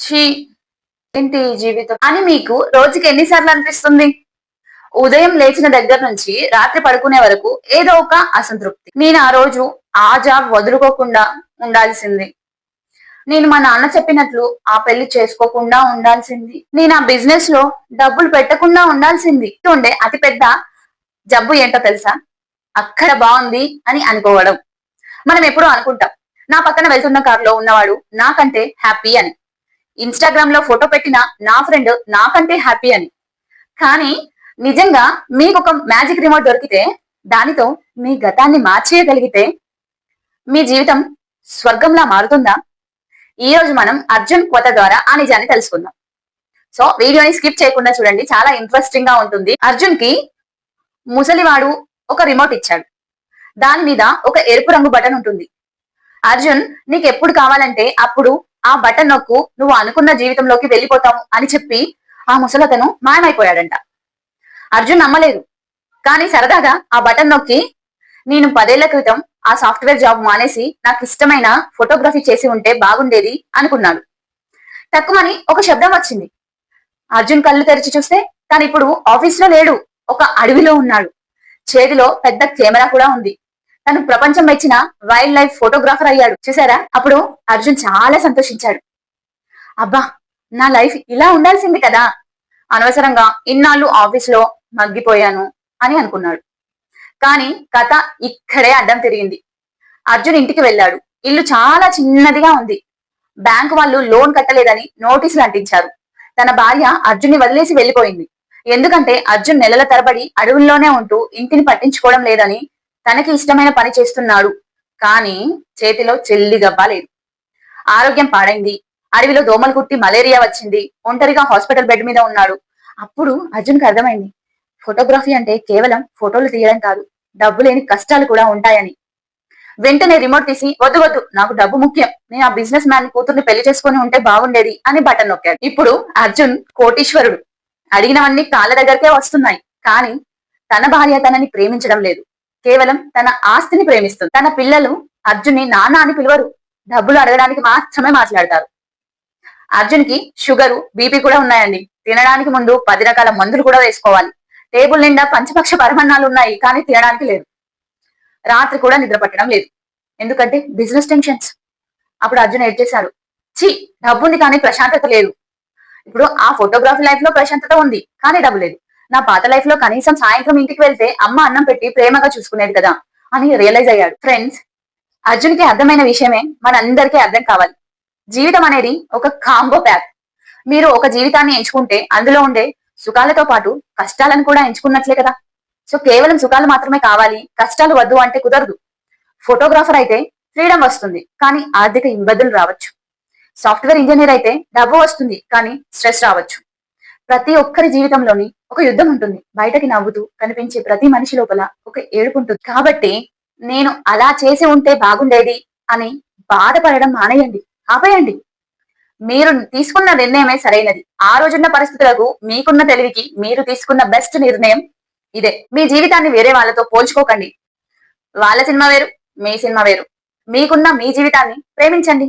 ఛీ! ఏంటి ఈ జీవితం అని మీకు రోజుకి ఎన్నిసార్లు అనిపిస్తుంది? ఉదయం లేచిన దగ్గర నుంచి రాత్రి పడుకునే వరకు ఏదో ఒక అసంతృప్తి. నేను ఆ రోజు ఆ జాబ్ వదులుకోకుండా ఉండాల్సింది. నేను మా నాన్న చెప్పినట్లు ఆ పెళ్లి చేసుకోకుండా ఉండాల్సింది. నేను ఆ బిజినెస్ లో డబ్బులు పెట్టకుండా ఉండాల్సింది. ఉండే అతి పెద్ద జబ్బు ఏంటో తెలుసా? అక్కడ బాగుంది అని అనుకోవడం. మనం ఎప్పుడూ అనుకుంటాం, నా పక్కన వెళ్తున్న కారులో ఉన్నవాడు నాకంటే హ్యాపీ అని. ఇన్‌స్టాగ్రామ్ లో ఫోటో పెట్టిన నా ఫ్రెండ్ నాకంటే హ్యాపీ అని. కానీ నిజంగా మీకొక మ్యాజిక్ రిమోట్ దొరికితే, దానితో మీ గతాన్ని మార్చేయగలిగితే, మీ జీవితం స్వర్గంలా మారుతుందా? ఈ రోజు మనం అర్జున్ కథ ద్వారా ఆ నిజాన్ని తెలుసుకుందాం. సో వీడియోని స్కిప్ చేయకుండా చూడండి, చాలా ఇంట్రెస్టింగ్ గా ఉంటుంది. అర్జున్ కి ముసలివాడు ఒక రిమోట్ ఇచ్చాడు. దాని మీద ఒక ఎరుపు రంగు బటన్ ఉంటుంది. అర్జున్, నీకు ఎప్పుడు కావాలంటే అప్పుడు ఆ బటన్ నొక్కు, నువ్వు అనుకున్న జీవితంలోకి వెళ్ళిపోతావు అని చెప్పి ఆ ముసలతను మాయమైపోయాడంట. అర్జున్ నమ్మలేదు. కానీ సరదాగా ఆ బటన్ నొక్కి, నేను 10 ఏళ్ల క్రితం ఆ సాఫ్ట్వేర్ జాబ్ మానేసి నాకు ఇష్టమైన ఫోటోగ్రఫీ చేసి ఉంటే బాగుండేది అనుకున్నాడు. తక్కువని ఒక శబ్దం వచ్చింది. అర్జున్ కళ్ళు తెరిచి చూస్తే తను ఇప్పుడు ఆఫీస్ లో లేడు, ఒక అడవిలో ఉన్నాడు. చేతిలో పెద్ద కెమెరా కూడా ఉంది. తను ప్రపంచం మెచ్చిన వైల్డ్ లైఫ్ ఫోటోగ్రాఫర్ అయ్యాడు. చూసారా? అప్పుడు అర్జున్ చాలా సంతోషించాడు. అబ్బా, నా లైఫ్ ఇలా ఉండాల్సింది కదా, అనవసరంగా ఇన్నాళ్ళు ఆఫీస్ లో మగ్గిపోయాను అని అనుకున్నాడు. కానీ కథ ఇక్కడే అడ్డం తిరిగింది. అర్జున్ ఇంటికి వెళ్ళాడు. ఇల్లు చాలా చిన్నదిగా ఉంది. బ్యాంకు వాళ్ళు లోన్ కట్టలేదని నోటీసులు అంటించారు. తన భార్య అర్జున్ని వదిలేసి వెళ్లిపోయింది. ఎందుకంటే అర్జున్ నెలల తరబడి అడవుల్లోనే ఉంటూ ఇంటిని పట్టించుకోవడం లేదని, తనకి ఇష్టమైన పని చేస్తున్నాడు. కానీ చేతిలో చెల్లి గబ్బా లేదు. ఆరోగ్యం పాడైంది. అడవిలో దోమలు కుట్టి మలేరియా వచ్చింది. ఒంటరిగా హాస్పిటల్ బెడ్ మీద ఉన్నాడు. అప్పుడు అర్జున్కి అర్థమైంది, ఫోటోగ్రఫీ అంటే కేవలం ఫోటోలు తీయడం కాదు, డబ్బు లేని కష్టాలు కూడా ఉంటాయని. వెంటనే రిమోట్ తీసి, వద్దు వద్దు, నాకు డబ్బు ముఖ్యం, నేను ఆ బిజినెస్ మ్యాన్ కూతుర్ని పెళ్లి చేసుకుని ఉంటే బాగుండేది అని బటన్ నొక్కాడు. ఇప్పుడు అర్జున్ కోటీశ్వరుడు. అడిగినవన్నీ కాళ్ళ దగ్గరకే వస్తున్నాయి. కానీ తన భార్య తనని ప్రేమించడం లేదు. కేవలం తన ఆస్తిని ప్రేమిస్తుంది. తన పిల్లలు అర్జున్ని నాన్న అని పిలవరు. డబ్బులు అడగడానికి మాత్రమే మాట్లాడతారు. అర్జున్ కి షుగరు, బీపీ కూడా ఉన్నాయండి. తినడానికి ముందు 10 రకాల మందులు కూడా వేసుకోవాలి. టేబుల్ నిండా పంచపక్ష పరమన్నాలు ఉన్నాయి, కానీ తినడానికి లేదు. రాత్రి కూడా నిద్ర పట్టడం లేదు. ఎందుకంటే బిజినెస్ టెన్షన్స్. అప్పుడు అర్జున్ ఏడ్ చేశాడు, ఛీ, డబ్బుంది కానీ ప్రశాంతత లేదు. ఇప్పుడు ఆ ఫోటోగ్రఫీ లైఫ్ లో ప్రశాంతత ఉంది, కానీ డబ్బు లేదు. నా పాత లైఫ్ లో కనీసం సాయంత్రం ఇంటికి వెళ్తే అమ్మ అన్నం పెట్టి ప్రేమగా చూసుకునేది కదా అని రియలైజ్ అయ్యాడు. ఫ్రెండ్స్, అర్జున్ కి అర్థమైన విషయమే మనందరికీ అర్థం కావాలి. జీవితం అనేది ఒక కాంబో ప్యాక్. మీరు ఒక జీవితాన్ని ఎంచుకుంటే అందులో ఉండే సుఖాలతో పాటు కష్టాలను కూడా ఎంచుకున్నట్లే కదా. సో కేవలం సుఖాలు మాత్రమే కావాలి, కష్టాలు వద్దు అంటే కుదరదు. ఫోటోగ్రాఫర్ అయితే ఫ్రీడమ్ వస్తుంది, కానీ ఆర్థిక ఇబ్బందులు రావచ్చు. సాఫ్ట్వేర్ ఇంజనీర్ అయితే డబ్బు వస్తుంది, కానీ స్ట్రెస్ రావచ్చు. ప్రతి ఒక్కరి జీవితంలోని ఒక యుద్ధం ఉంటుంది. బయటకి నవ్వుతూ కనిపించే ప్రతి మనిషి లోపల ఒక ఏడుపు ఉంటుంది. కాబట్టి నేను అలా చేసి ఉంటే బాగుండేది అని బాధపడడం మానేయండి, ఆపేయండి. మీరు తీసుకున్న నిర్ణయమే సరైనది. ఆ రోజున్న పరిస్థితులకు, మీకున్న తెలివికి మీరు తీసుకున్న బెస్ట్ నిర్ణయం ఇదే. మీ జీవితాన్ని వేరే వాళ్ళతో పోల్చుకోకండి. వాళ్ళ సినిమా వేరు, మీ సినిమా వేరు. మీకున్న మీ జీవితాన్ని ప్రేమించండి.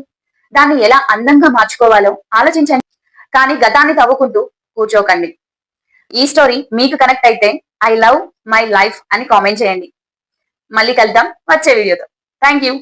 దాన్ని ఎలా అందంగా మార్చుకోవాలో ఆలోచించండి. కానీ గతాన్ని తవ్వుకుంటూ కూర్చోకండి. ఈ స్టోరీ మీకు కనెక్ట్ అయితే ఐ లవ్ మై లైఫ్ అని కామెంట్ చేయండి. మళ్ళీ కలుద్దాం వచ్చే వీడియోతో. Thank you.